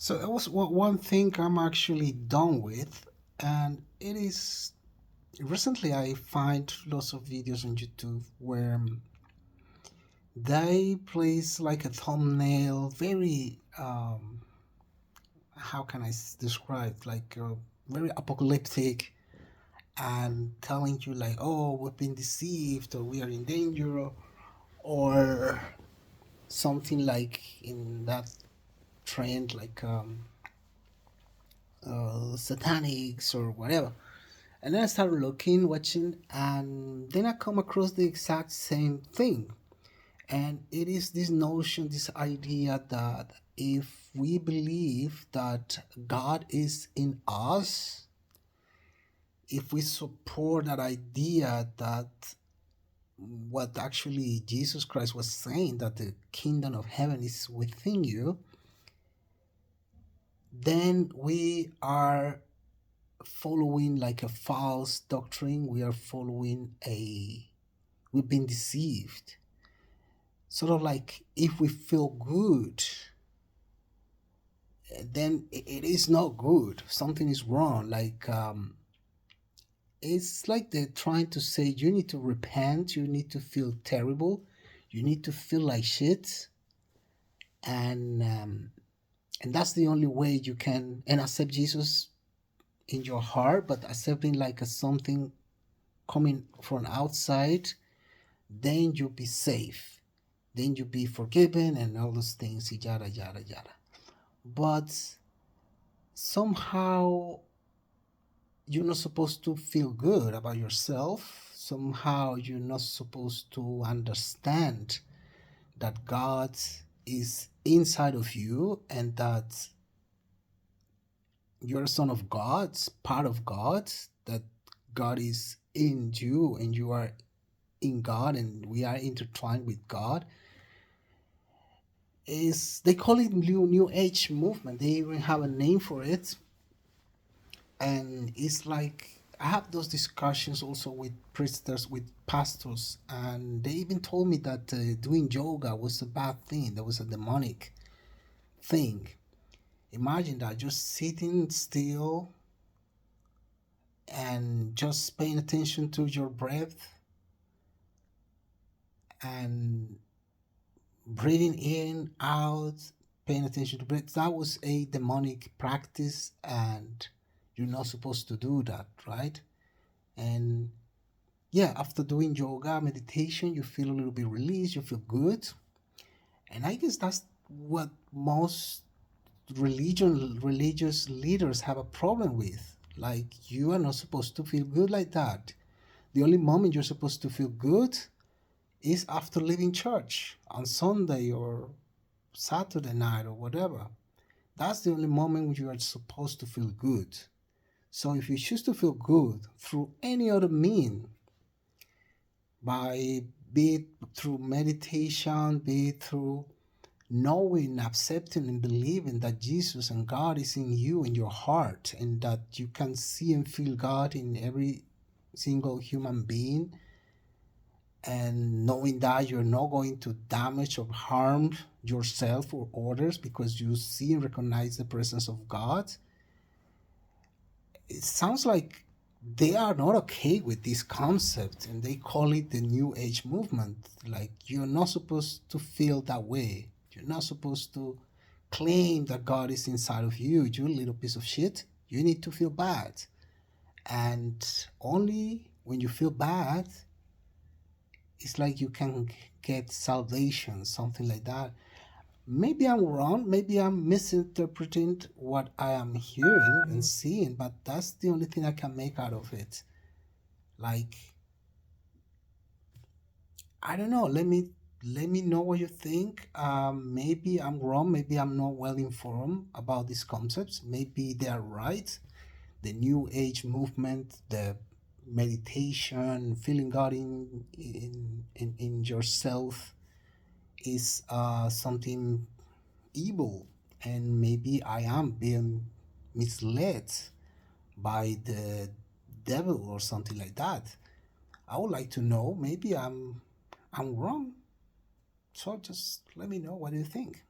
So it was one thing I'm actually done with, and it is recently I find lots of videos on YouTube where they place like a thumbnail, very how can describe, like very apocalyptic, and telling you like, oh, we've been deceived, or we are in danger, or something like in that trend, like satanics or whatever. And then I started looking, watching, and then I come across the exact same thing. And it is this notion, this idea that if we believe that God is in us, if we support that idea that what actually Jesus Christ was saying, that the kingdom of heaven is within you, then we are following like a false doctrine. We are following we've been deceived. Sort of like if we feel good, then it is not good. Something is wrong. Like, it's like they're trying to say you need to repent, you need to feel terrible, you need to feel like shit, and that's the only way you can and accept Jesus in your heart, but accepting like a something coming from outside, then you'll be safe, then you'll be forgiven and all those things, yada yada yada. But somehow you're not supposed to feel good about yourself. Somehow you're not supposed to understand that God is inside of you and that you're a son of God, part of God, that God is in you and you are in God and we are intertwined with God. Is they call it new age movement. They even have a name for it. And it's like I have those discussions also with preachers, with pastors, and they even told me that doing yoga was a bad thing. That was a demonic thing. Imagine that, just sitting still and just paying attention to your breath and breathing in, out, paying attention to breath. That was a demonic practice, and you're not supposed to do that, right? And yeah, after doing yoga, meditation, you feel a little bit released, you feel good. And I guess that's what most religious leaders have a problem with. Like, you are not supposed to feel good like that. The only moment you're supposed to feel good is after leaving church on Sunday or Saturday night or whatever. That's the only moment when you are supposed to feel good. So if you choose to feel good through any other mean, by be it through meditation, be it through knowing, accepting, and believing that Jesus and God is in you, in your heart, and that you can see and feel God in every single human being, and knowing that you're not going to damage or harm yourself or others because you see and recognize the presence of God. It sounds like they are not okay with this concept, and they call it the new age movement. Like, you're not supposed to feel that way. You're not supposed to claim that God is inside of you, you little piece of shit. You need to feel bad, and only when you feel bad, it's like you can get salvation, something like that. Maybe I'm wrong, maybe I'm misinterpreting what I am hearing and seeing, but that's the only thing I can make out of it. Like, I don't know, let me know what you think. Maybe I'm wrong, maybe I'm not well informed about these concepts, maybe they are right. The new age movement, the meditation, feeling God in yourself is something evil, and maybe I am being misled by the devil or something like that. I would like to know. Maybe I'm wrong. So just let me know what you think.